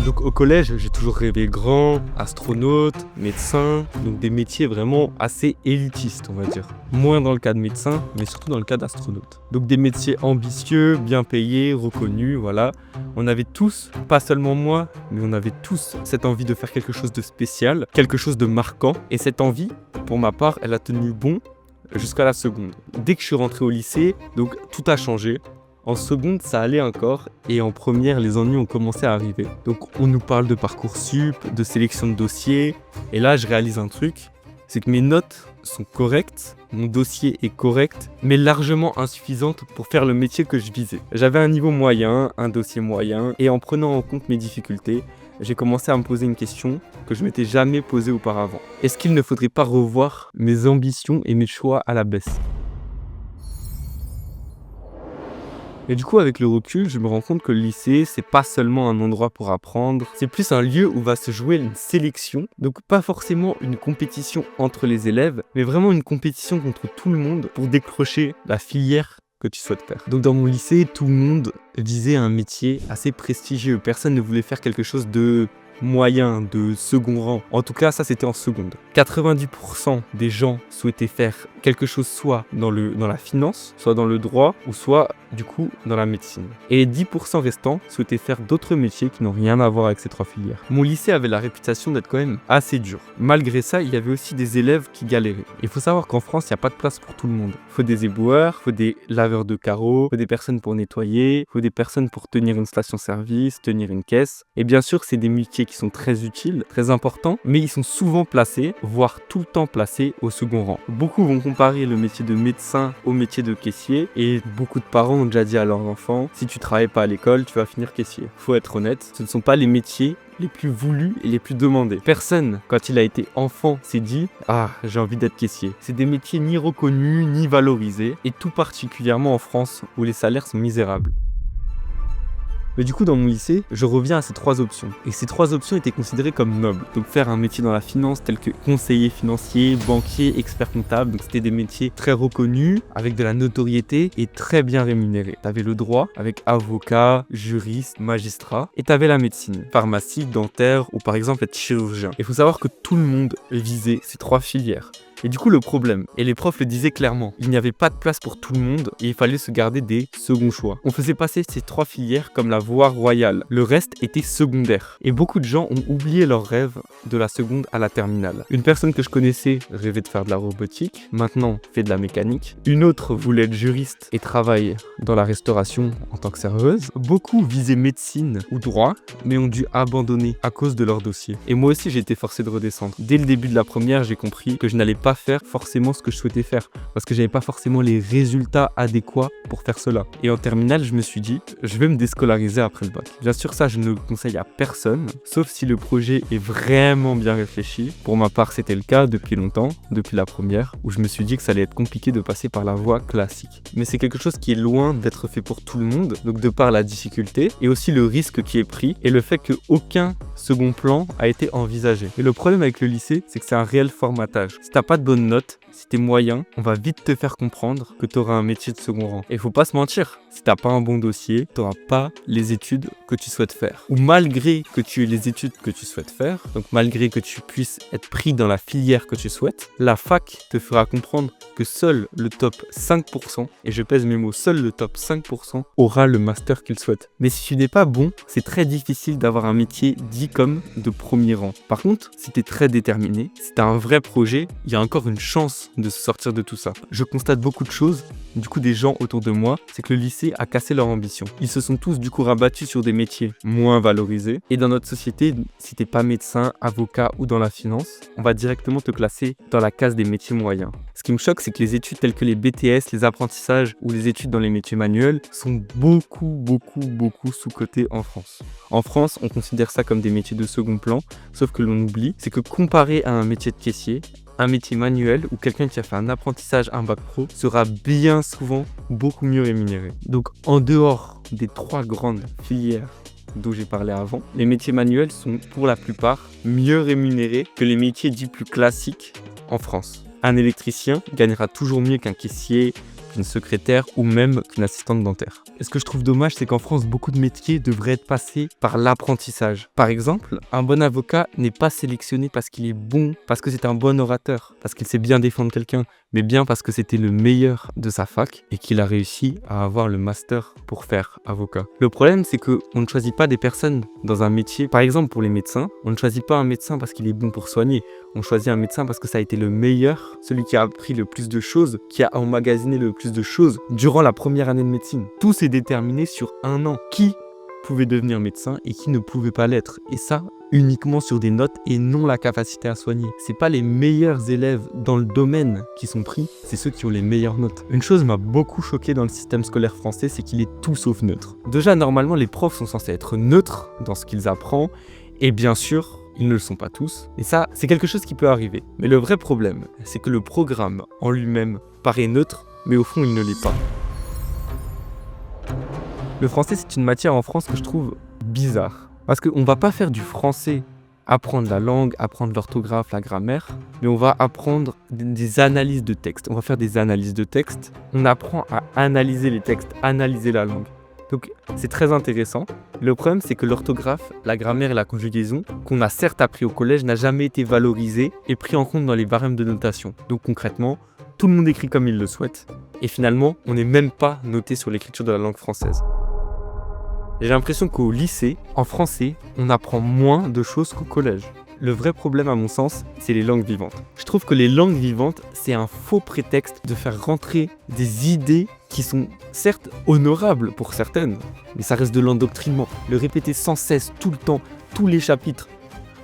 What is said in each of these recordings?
Donc au collège, j'ai toujours rêvé grand, astronaute, médecin, donc des métiers vraiment assez élitistes, on va dire. Moins dans le cas de médecin, mais surtout dans le cas d'astronaute. Donc des métiers ambitieux, bien payés, reconnus, voilà. On avait tous, pas seulement moi, mais on avait tous cette envie de faire quelque chose de spécial, quelque chose de marquant. Et cette envie, pour ma part, elle a tenu bon jusqu'à la seconde. Dès que je suis rentré au lycée, donc tout a changé. En seconde, ça allait encore, et en première, les ennuis ont commencé à arriver. Donc on nous parle de Parcoursup, de sélection de dossiers, et là je réalise un truc, c'est que mes notes sont correctes, mon dossier est correct, mais largement insuffisante pour faire le métier que je visais. J'avais un niveau moyen, un dossier moyen, et en prenant en compte mes difficultés, j'ai commencé à me poser une question que je m'étais jamais posée auparavant. Est-ce qu'il ne faudrait pas revoir mes ambitions et mes choix à la baisse ? Et du coup, avec le recul, je me rends compte que le lycée, c'est pas seulement un endroit pour apprendre, c'est plus un lieu où va se jouer une sélection. Donc pas forcément une compétition entre les élèves, mais vraiment une compétition contre tout le monde pour décrocher la filière que tu souhaites faire. Donc dans mon lycée, tout le monde visait un métier assez prestigieux. Personne ne voulait faire quelque chose de moyen, de second rang. En tout cas, ça c'était en seconde. 90% des gens souhaitaient faire quelque chose soit dans la finance, soit dans le droit, ou soit du coup dans la médecine. Et les 10% restants souhaitaient faire d'autres métiers qui n'ont rien à voir avec ces trois filières. Mon lycée avait la réputation d'être quand même assez dur. Malgré ça, il y avait aussi des élèves qui galéraient. Il faut savoir qu'en France, il n'y a pas de place pour tout le monde. Il faut des éboueurs, il faut des laveurs de carreaux, il faut des personnes pour nettoyer, il faut des personnes pour tenir une station-service, tenir une caisse. Et bien sûr, c'est des métiers qui sont très utiles, très importants, mais ils sont souvent placés, voire tout le temps placés au second rang. Beaucoup vont comparer le métier de médecin au métier de caissier, et beaucoup de parents ont déjà dit à leurs enfants, si tu travailles pas à l'école, tu vas finir caissier. Faut être honnête, ce ne sont pas les métiers les plus voulus et les plus demandés. Personne, quand il a été enfant, s'est dit « Ah, j'ai envie d'être caissier ». C'est des métiers ni reconnus, ni valorisés, et tout particulièrement en France, où les salaires sont misérables. Mais du coup, dans mon lycée, je reviens à ces trois options. Et ces trois options étaient considérées comme nobles. Donc faire un métier dans la finance tel que conseiller financier, banquier, expert comptable. Donc c'était des métiers très reconnus, avec de la notoriété et très bien rémunérés. T'avais le droit avec avocat, juriste, magistrat. Et t'avais la médecine, pharmacie, dentaire ou par exemple être chirurgien. Il faut savoir que tout le monde visait ces trois filières. Et du coup, le problème, et les profs le disaient clairement, il n'y avait pas de place pour tout le monde et il fallait se garder des seconds choix. On faisait passer ces trois filières comme la voie royale. Le reste était secondaire. Et beaucoup de gens ont oublié leurs rêves de la seconde à la terminale. Une personne que je connaissais rêvait de faire de la robotique, maintenant fait de la mécanique. Une autre voulait être juriste et travaille dans la restauration en tant que serveuse. Beaucoup visaient médecine ou droit, mais ont dû abandonner à cause de leur dossier. Et moi aussi, j'ai été forcé de redescendre. Dès le début de la première, j'ai compris que je n'allais pas faire forcément ce que je souhaitais faire parce que j'avais pas forcément les résultats adéquats pour faire cela. Et en terminale, je me suis dit, je vais me déscolariser après le bac. Bien sûr, ça, je ne le conseille à personne, sauf si le projet est vraiment bien réfléchi. Pour ma part, c'était le cas depuis longtemps, depuis la première, où je me suis dit que ça allait être compliqué de passer par la voie classique. Mais c'est quelque chose qui est loin d'être fait pour tout le monde, donc de par la difficulté et aussi le risque qui est pris et le fait qu'aucun second plan a été envisagé. Et le problème avec le lycée, c'est que c'est un réel formatage. Si t'as pas de bonnes notes, si t'es moyen, on va vite te faire comprendre que t'auras un métier de second rang. Et faut pas se mentir, si t'as pas un bon dossier, t'auras pas les études que tu souhaites faire. Ou malgré que tu aies les études que tu souhaites faire, donc malgré que tu puisses être pris dans la filière que tu souhaites, la fac te fera comprendre que seul le top 5%, et je pèse mes mots, seul le top 5% aura le master qu'il souhaite. Mais si tu n'es pas bon, c'est très difficile d'avoir un métier dit comme de premier rang. Par contre, si t'es très déterminé, si t'as un vrai projet, il y a encore une chance de se sortir de tout ça. Je constate beaucoup de choses, du coup des gens autour de moi, c'est que le lycée a cassé leur ambition. Ils se sont tous du coup rabattus sur des métiers moins valorisés. Et dans notre société, si t'es pas médecin, avocat ou dans la finance, on va directement te classer dans la case des métiers moyens. Ce qui me choque, c'est que les études telles que les BTS, les apprentissages ou les études dans les métiers manuels sont beaucoup sous-cotées en France. En France, on considère ça comme des métiers de second plan, sauf que l'on oublie, c'est que comparé à un métier de caissier, un métier manuel ou quelqu'un qui a fait un apprentissage, un bac pro, sera bien souvent beaucoup mieux rémunéré. Donc en dehors des trois grandes filières dont j'ai parlé avant, les métiers manuels sont pour la plupart mieux rémunérés que les métiers dits plus classiques en France. Un électricien gagnera toujours mieux qu'un caissier, qu'une secrétaire ou même qu'une assistante dentaire. Et ce que je trouve dommage, c'est qu'en France, beaucoup de métiers devraient être passés par l'apprentissage. Par exemple, un bon avocat n'est pas sélectionné parce qu'il est bon, parce que c'est un bon orateur, parce qu'il sait bien défendre quelqu'un, mais bien parce que c'était le meilleur de sa fac et qu'il a réussi à avoir le master pour faire avocat. Le problème, c'est qu'on ne choisit pas des personnes dans un métier. Par exemple, pour les médecins, on ne choisit pas un médecin parce qu'il est bon pour soigner. On choisit un médecin parce que ça a été le meilleur, celui qui a appris le plus de choses, qui a emmagasiné le plus de choses durant la première année de médecine. Tout s'est déterminé sur un an. Qui pouvait devenir médecin et qui ne pouvait pas l'être. Et ça, uniquement sur des notes et non la capacité à soigner. C'est pas les meilleurs élèves dans le domaine qui sont pris, c'est ceux qui ont les meilleures notes. Une chose m'a beaucoup choqué dans le système scolaire français, c'est qu'il est tout sauf neutre. Déjà, normalement, les profs sont censés être neutres dans ce qu'ils apprennent, et bien sûr, ils ne le sont pas tous. Et ça, c'est quelque chose qui peut arriver. Mais le vrai problème, c'est que le programme en lui-même paraît neutre, mais au fond, il ne l'est pas. Le français, c'est une matière en France que je trouve bizarre. Parce qu'on ne va pas faire du français apprendre la langue, apprendre l'orthographe, la grammaire, mais on va apprendre des analyses de texte. On va faire des analyses de texte. On apprend à analyser les textes, analyser la langue. Donc, c'est très intéressant. Le problème, c'est que l'orthographe, la grammaire et la conjugaison, qu'on a certes appris au collège, n'a jamais été valorisé et pris en compte dans les barèmes de notation. Donc, concrètement, tout le monde écrit comme il le souhaite. Et finalement, on n'est même pas noté sur l'écriture de la langue française. J'ai l'impression qu'au lycée, en français, on apprend moins de choses qu'au collège. Le vrai problème, à mon sens, c'est les langues vivantes. Je trouve que les langues vivantes, c'est un faux prétexte de faire rentrer des idées qui sont certes honorables pour certaines, mais ça reste de l'endoctrinement. Le répéter sans cesse, tout le temps, tous les chapitres.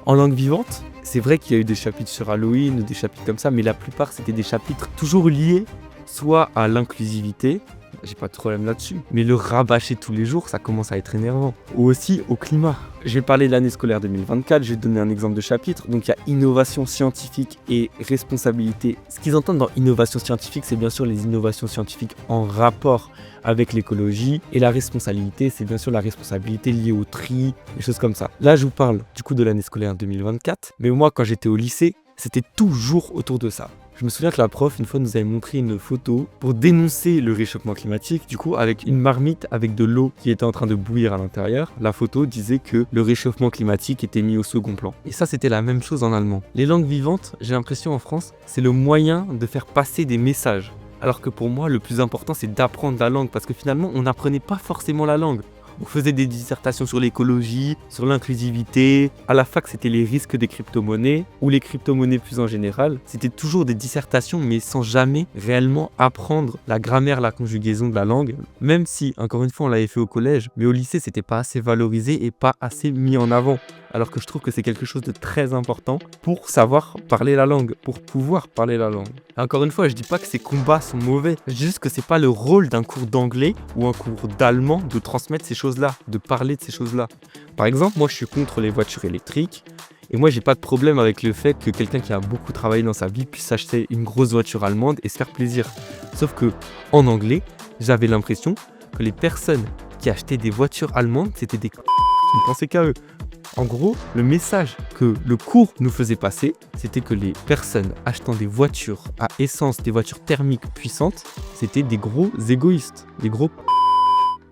En langue vivante, c'est vrai qu'il y a eu des chapitres sur Halloween ou des chapitres comme ça, mais la plupart, c'était des chapitres toujours liés soit à l'inclusivité, j'ai pas de problème là-dessus. Mais le rabâcher tous les jours, ça commence à être énervant. Ou aussi au climat. Je vais parler de l'année scolaire 2024, je vais donner un exemple de chapitre. Donc il y a innovation scientifique et responsabilité. Ce qu'ils entendent dans innovation scientifique, c'est bien sûr les innovations scientifiques en rapport avec l'écologie. Et la responsabilité, c'est bien sûr la responsabilité liée au tri, des choses comme ça. Là, je vous parle du coup de l'année scolaire 2024. Mais moi, quand j'étais au lycée, c'était toujours autour de ça. Je me souviens que la prof, une fois, nous avait montré une photo pour dénoncer le réchauffement climatique, du coup, avec une marmite avec de l'eau qui était en train de bouillir à l'intérieur. La photo disait que le réchauffement climatique était mis au second plan. Et ça, c'était la même chose en allemand. Les langues vivantes, j'ai l'impression en France, c'est le moyen de faire passer des messages. Alors que pour moi, le plus important, c'est d'apprendre la langue, parce que finalement, on n'apprenait pas forcément la langue. On faisait des dissertations sur l'écologie, sur l'inclusivité. À la fac, c'était les risques des crypto-monnaies ou les crypto-monnaies plus en général. C'était toujours des dissertations, mais sans jamais réellement apprendre la grammaire, la conjugaison de la langue. Même si, encore une fois, on l'avait fait au collège, mais au lycée, c'était pas assez valorisé et pas assez mis en avant. Alors que je trouve que c'est quelque chose de très important pour savoir parler la langue, pour pouvoir parler la langue. Et encore une fois, je dis pas que ces combats sont mauvais, je dis juste que c'est pas le rôle d'un cours d'anglais ou un cours d'allemand de transmettre ces choses-là, de parler de ces choses-là. Par exemple, moi je suis contre les voitures électriques, et moi j'ai pas de problème avec le fait que quelqu'un qui a beaucoup travaillé dans sa vie puisse acheter une grosse voiture allemande et se faire plaisir. Sauf que en anglais, j'avais l'impression que les personnes qui achetaient des voitures allemandes, c'était des qui ne pensaient qu'à eux. En gros, le message que le cours nous faisait passer, c'était que les personnes achetant des voitures à essence, des voitures thermiques puissantes, c'était des gros égoïstes, des gros...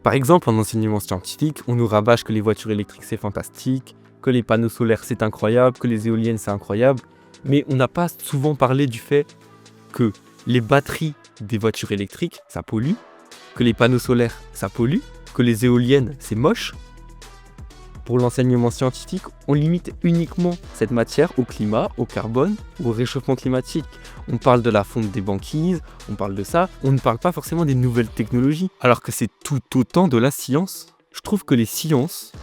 Par exemple, en enseignement scientifique, on nous rabâche que les voitures électriques c'est fantastique, que les panneaux solaires c'est incroyable, que les éoliennes c'est incroyable, mais on n'a pas souvent parlé du fait que les batteries des voitures électriques, ça pollue, que les panneaux solaires, ça pollue, que les éoliennes, c'est moche. Pour l'enseignement scientifique, on limite uniquement cette matière au climat, au carbone, au réchauffement climatique. On parle de la fonte des banquises, on parle de ça, on ne parle pas forcément des nouvelles technologies, alors que c'est tout autant de la science. Je trouve que les sciences,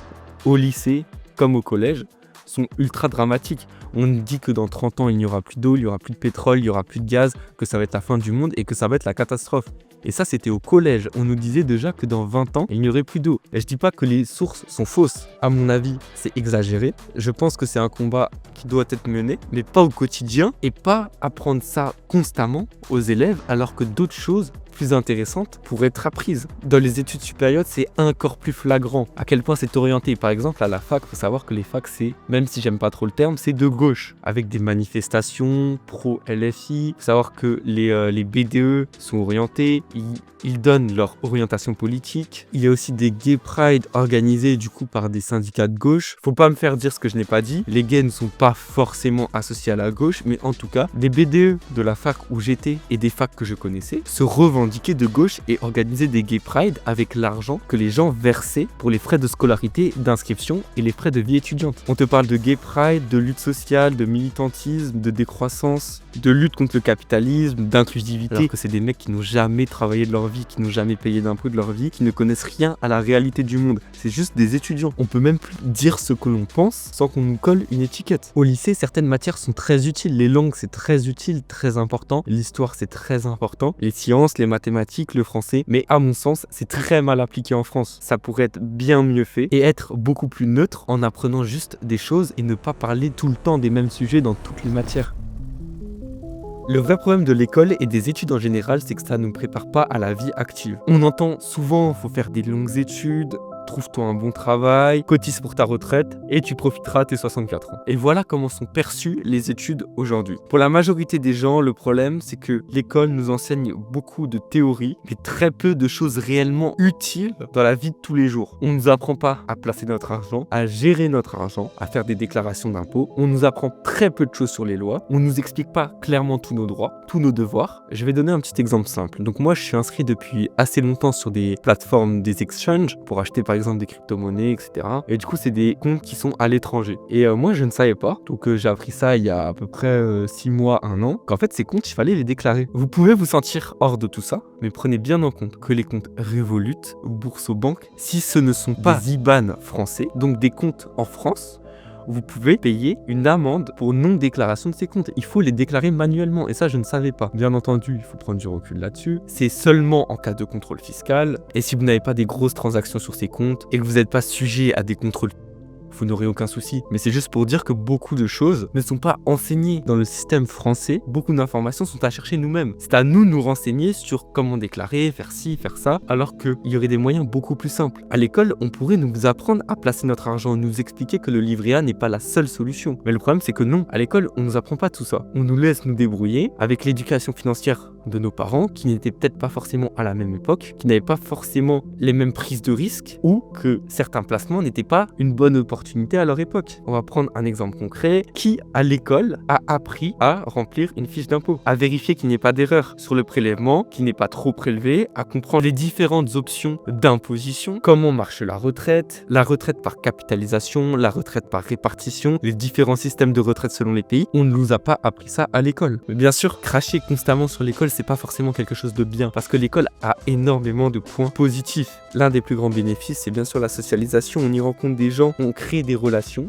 au lycée comme au collège, sont ultra dramatiques. On dit que dans 30 ans, il n'y aura plus d'eau, il n'y aura plus de pétrole, il n'y aura plus de gaz, que ça va être la fin du monde et que ça va être la catastrophe. Et ça, c'était au collège. On nous disait déjà que dans 20 ans, il n'y aurait plus d'eau. Et je dis pas que les sources sont fausses. À mon avis, c'est exagéré. Je pense que c'est un combat qui doit être mené, mais pas au quotidien et pas apprendre ça constamment aux élèves, alors que d'autres choses plus intéressantes pour être apprises. Dans les études supérieures, c'est encore plus flagrant à quel point c'est orienté. Par exemple, à la fac, il faut savoir que les facs, c'est, même si j'aime pas trop le terme, c'est de gauche, avec des manifestations pro-LFI. Il faut savoir que les BDE sont orientés, ils donnent leur orientation politique. Il y a aussi des gay pride organisés du coup par des syndicats de gauche. Faut pas me faire dire ce que je n'ai pas dit. Les gays ne sont pas forcément associés à la gauche, mais en tout cas, les BDE de la fac où j'étais et des facs que je connaissais se revendiquaient de gauche et organisaient des gay pride avec l'argent que les gens versaient pour les frais de scolarité, d'inscription et les frais de vie étudiante. On te parle de gay pride, de lutte sociale, de militantisme, de décroissance, de lutte contre le capitalisme, d'inclusivité, alors que c'est des mecs qui n'ont jamais travaillé de leur vie, qui n'ont jamais payé d'impôts de leur vie, qui ne connaissent rien à la réalité du monde. C'est juste des étudiants. On peut même plus dire ce que l'on pense sans qu'on nous colle une étiquette. Au lycée, certaines matières sont très utiles. Les langues, c'est très utile, très important. L'histoire, c'est très important. Les sciences, les mathématiques, le français. Mais à mon sens, c'est très mal appliqué en France. Ça pourrait être bien mieux fait et être beaucoup plus neutre en apprenant juste des choses et ne pas parler tout le temps des mêmes sujets dans toutes les matières. Le vrai problème de l'école et des études en général, c'est que ça ne nous prépare pas à la vie active. On entend souvent, faut faire des longues études, trouve-toi un bon travail, cotise pour ta retraite et tu profiteras à tes 64 ans. Et voilà comment sont perçues les études aujourd'hui. Pour la majorité des gens, le problème, c'est que l'école nous enseigne beaucoup de théories, mais très peu de choses réellement utiles dans la vie de tous les jours. On ne nous apprend pas à placer notre argent, à gérer notre argent, à faire des déclarations d'impôts. On nous apprend très peu de choses sur les lois. On ne nous explique pas clairement tous nos droits, tous nos devoirs. Je vais donner un petit exemple simple. Donc moi, je suis inscrit depuis assez longtemps sur des plateformes, des exchanges, pour acheter par exemple des crypto-monnaies, etc. Et du coup, c'est des comptes qui sont à l'étranger. Et moi, je ne savais pas, donc j'ai appris ça il y a à peu près 6 mois, 1 an, qu'en fait, ces comptes, il fallait les déclarer. Vous pouvez vous sentir hors de tout ça, mais prenez bien en compte que les comptes Revolut, Bourso-Banque, si ce ne sont pas des IBAN français, donc des comptes en France, vous pouvez payer une amende pour non-déclaration de ces comptes. Il faut les déclarer manuellement et ça, je ne savais pas. Bien entendu, il faut prendre du recul là-dessus. C'est seulement en cas de contrôle fiscal et si vous n'avez pas des grosses transactions sur ces comptes et que vous n'êtes pas sujet à des contrôles, vous n'aurez aucun souci. Mais c'est juste pour dire que beaucoup de choses ne sont pas enseignées dans le système français. Beaucoup d'informations sont à chercher nous-mêmes. C'est à nous de nous renseigner sur comment déclarer, faire ci, faire ça, alors qu'il y aurait des moyens beaucoup plus simples. À l'école, on pourrait nous apprendre à placer notre argent, nous expliquer que le livret A n'est pas la seule solution. Mais le problème, c'est que non, à l'école, on nous apprend pas tout ça. On nous laisse nous débrouiller avec l'éducation financière de nos parents qui n'étaient peut-être pas forcément à la même époque, qui n'avaient pas forcément les mêmes prises de risques ou que certains placements n'étaient pas une bonne opportunité à leur époque. On va prendre un exemple concret. Qui à l'école a appris à remplir une fiche d'impôt, à vérifier qu'il n'y ait pas d'erreur sur le prélèvement, qu'il n'est pas trop prélevé, à comprendre les différentes options d'imposition, comment marche la retraite par capitalisation, la retraite par répartition, les différents systèmes de retraite selon les pays. On ne nous a pas appris ça à l'école. Mais bien sûr, cracher constamment sur l'école, c'est pas forcément quelque chose de bien parce que l'école a énormément de points positifs. L'un des plus grands bénéfices, c'est bien sûr la socialisation. On y rencontre des gens, on crée des relations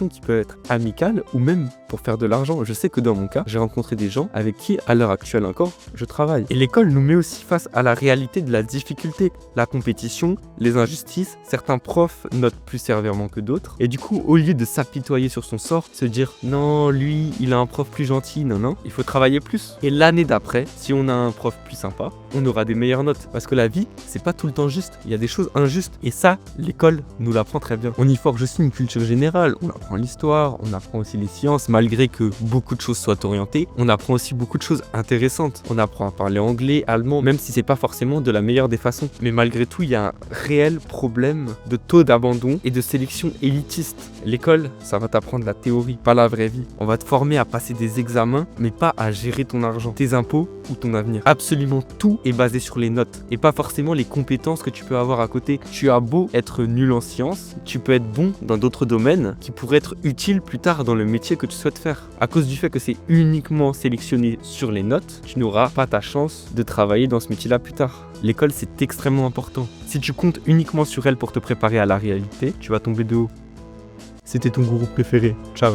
qui peuvent être amicales ou même pour faire de l'argent. Je sais que dans mon cas, j'ai rencontré des gens avec qui, à l'heure actuelle encore, je travaille. Et l'école nous met aussi face à la réalité de la difficulté, la compétition, les injustices. Certains profs notent plus sévèrement que d'autres. Et du coup, au lieu de s'apitoyer sur son sort, se dire non, lui, il a un prof plus gentil, non, il faut travailler plus. Et l'année d'après, si on a un prof plus sympa, on aura des meilleures notes. Parce que la vie, c'est pas tout le temps juste. Il y a des choses injustes. Et ça, l'école nous l'apprend très bien. On y forge aussi une culture générale. On apprend l'histoire, on apprend aussi les sciences, malgré que beaucoup de choses soient orientées. On apprend aussi beaucoup de choses intéressantes. On apprend à parler anglais, allemand, même si c'est pas forcément de la meilleure des façons. Mais malgré tout, il y a un réel problème de taux d'abandon et de sélection élitiste. L'école, ça va t'apprendre la théorie, pas la vraie vie. On va te former à passer des examens, mais pas à gérer ton argent, tes impôts ou ton avenir. Absolument tout est basé sur les notes et pas forcément les compétences que tu peux avoir à côté. Tu as beau être nul en sciences, tu peux être bon dans d'autres domaines qui pourraient être utiles plus tard dans le métier que tu souhaites faire. À cause du fait que c'est uniquement sélectionné sur les notes, tu n'auras pas ta chance de travailler dans ce métier-là plus tard. L'école, c'est extrêmement important. Si tu comptes uniquement sur elle pour te préparer à la réalité, tu vas tomber de haut. C'était ton gourou préféré. Ciao.